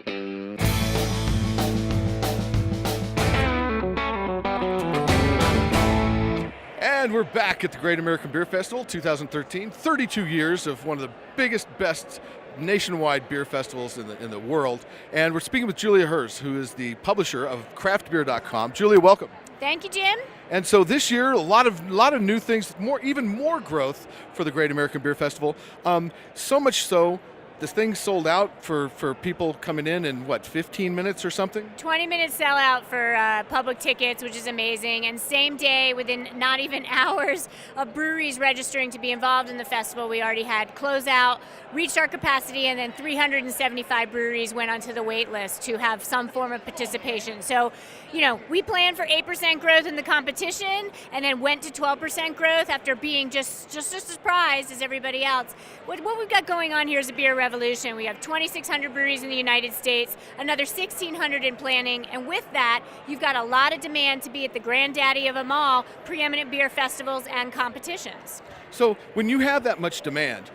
And we're back at the Great American Beer Festival 2013, 32 years of one of the biggest, best nationwide beer festivals in the world. And we're speaking with Julia Herz, who is the publisher of craftbeer.com. Julia, welcome. Thank you, Jim. And so this year, a lot of new things, even more growth for the Great American Beer Festival. So much so, this thing sold out for people coming in 15 minutes or something? 20-minute sellout for public tickets, which is amazing. And same day, within not even hours of breweries registering to be involved in the festival, we already had closeout, reached our capacity, and then 375 breweries went onto the wait list to have some form of participation. So, we planned for 8% growth in the competition and then went to 12% growth after being just as surprised as everybody else. What we've got going on here is a beer revolution. We have 2,600 breweries in the United States, another 1,600 in planning, and with that, you've got a lot of demand to be at the granddaddy of them all, preeminent beer festivals and competitions. So when you have that much demand,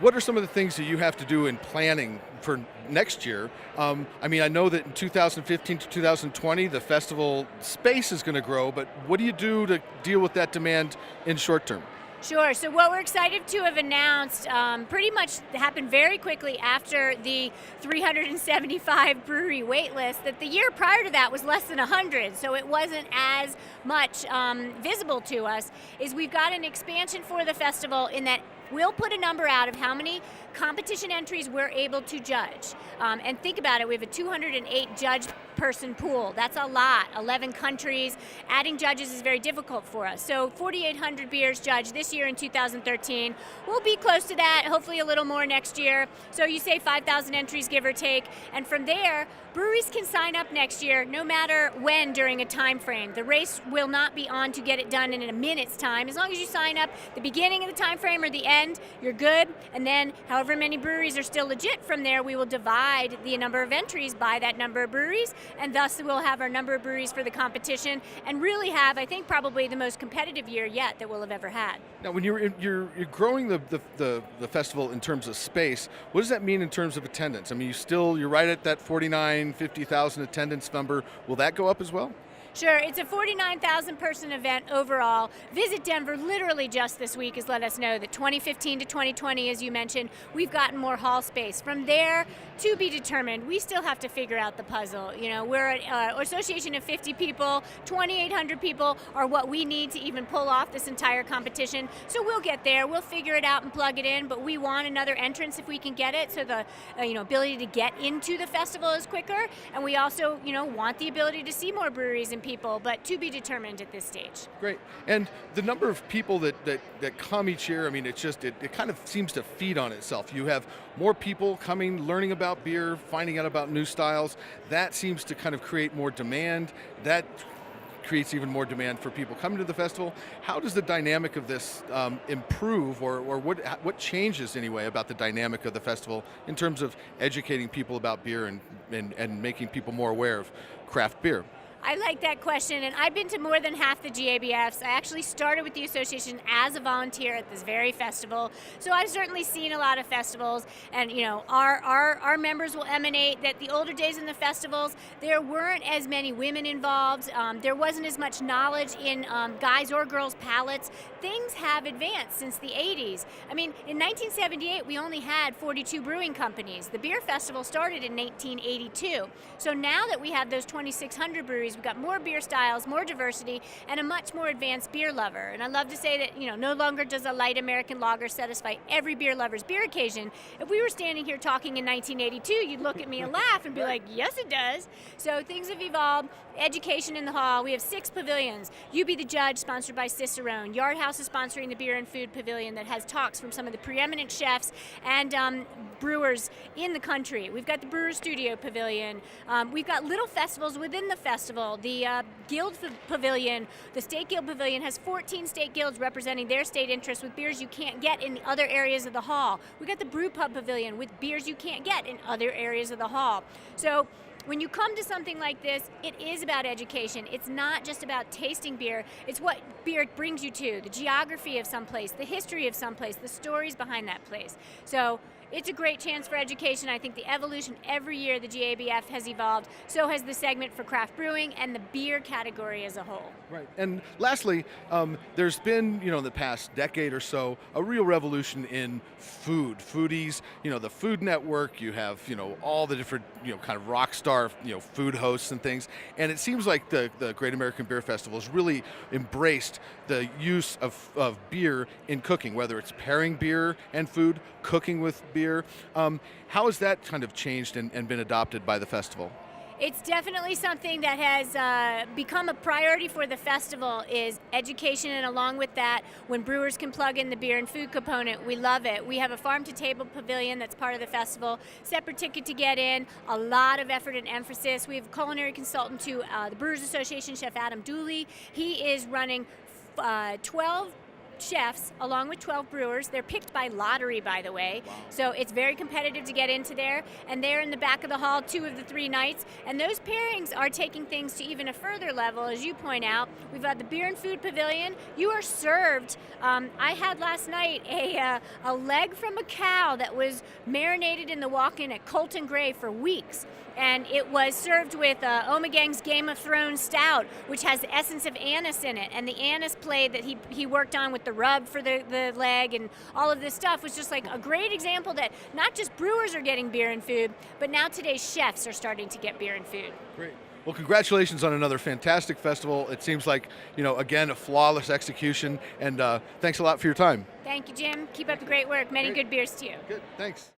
what are some of the things that you have to do in planning for next year? I know that in 2015 to 2020, the festival space is going to grow, but what do you do to deal with that demand in short term? Sure. So what we're excited to have announced pretty much happened very quickly after the 375 brewery wait list, that the year prior to that was less than 100, so it wasn't as much visible to us, is we've got an expansion for the festival in that we'll put a number out of how many competition entries we're able to judge. And think about it, we have a 208 judge person pool. That's a lot, 11 countries. Adding judges is very difficult for us. So 4,800 beers judged this year in 2013. We'll be close to that, hopefully a little more next year. So you say 5,000 entries, give or take. And from there, breweries can sign up next year no matter when during a time frame. The race will not be on to get it done in a minute's time. As long as you sign up the beginning of the time frame or the end, you're good. And then however many breweries are still legit from there, we will divide the number of entries by that number of breweries, and thus we'll have our number of breweries for the competition and really have, I think, probably the most competitive year yet that we'll have ever had. Now, when you're growing the festival in terms of space, what does that mean in terms of attendance? I mean, you're right at that 50,000 attendance number. Will that go up as well? Sure, it's a 49,000 person event overall. Visit Denver literally just this week has let us know that 2015 to 2020, as you mentioned, we've gotten more hall space. From there, to be determined, we still have to figure out the puzzle. We're an association of 50 people, 2,800 people are what we need to even pull off this entire competition. So we'll get there, we'll figure it out and plug it in, but we want another entrance if we can get it, so the ability to get into the festival is quicker, and we also want the ability to see more breweries and people, but to be determined at this stage. Great. And the number of people that come each year, it kind of seems to feed on itself. You have more people coming, learning about beer, finding out about new styles. That seems to kind of create more demand. That creates even more demand for people coming to the festival. How does the dynamic of this improve, or what changes anyway about the dynamic of the festival in terms of educating people about beer and making people more aware of craft beer? I like that question, and I've been to more than half the GABFs. I actually started with the association as a volunteer at this very festival, so I've certainly seen a lot of festivals, and our members will emanate that the older days in the festivals, there weren't as many women involved, there wasn't as much knowledge in guys' or girls' palates. Things have advanced since the 80s. I mean, in 1978, we only had 42 brewing companies. The beer festival started in 1982. So now that we have those 2,600 breweries, we've got more beer styles, more diversity, and a much more advanced beer lover. And I love to say that, no longer does a light American lager satisfy every beer lover's beer occasion. If we were standing here talking in 1982, you'd look at me and laugh and be like, yes, it does. So things have evolved. Education in the hall. We have 6 pavilions. You Be the Judge, sponsored by Cicerone. Yard House is sponsoring the Beer and Food Pavilion that has talks from some of the preeminent chefs and brewers in the country. We've got the Brewer Studio Pavilion. We've got little festivals within the festival. The Guild Pavilion, the State Guild Pavilion, has 14 state guilds representing their state interests with beers you can't get in other areas of the hall. We've got the Brew Pub Pavilion with beers you can't get in other areas of the hall. So when you come to something like this, it is about education. It's not just about tasting beer. It's what beer brings you to, the geography of some place, the history of some place, the stories behind that place. So it's a great chance for education. I think the evolution every year the GABF has evolved. So has the segment for craft brewing and the beer category as a whole. Right. And lastly, there's been, in the past decade or so, a real revolution in food. Foodies, the Food Network, you have, all the different, kind of rock star, food hosts and things. And it seems like the Great American Beer Festival has really embraced the use of beer in cooking, whether it's pairing beer and food, cooking with beer. How has that kind of changed and been adopted by the festival? It's definitely something that has become a priority for the festival is education, and along with that, when brewers can plug in the beer and food component, we love it. We have a farm-to-table pavilion that's part of the festival, separate ticket to get in, a lot of effort and emphasis. We have a culinary consultant to the Brewers Association, Chef Adam Dooley. He is running 12 chefs along with 12 brewers. They're picked by lottery, by the way. Wow. So it's very competitive to get into there. And they're in the back of the hall 2 of the 3 nights. And those pairings are taking things to even a further level, as you point out. We've got the beer and food pavilion. You are served. I had last night a leg from a cow that was marinated in the walk-in at Colton Gray for weeks. And it was served with Omegang's Game of Thrones stout, which has the essence of anise in it. And the anise play that he worked on with the rub for the leg and all of this stuff was just like a great example that not just brewers are getting beer and food, but now today's chefs are starting to get beer and food. Great. Well, congratulations on another fantastic festival. It seems like, again, a flawless execution. And thanks a lot for your time. Thank you, Jim. Keep up the great work. Many good beers to you. Good. Thanks.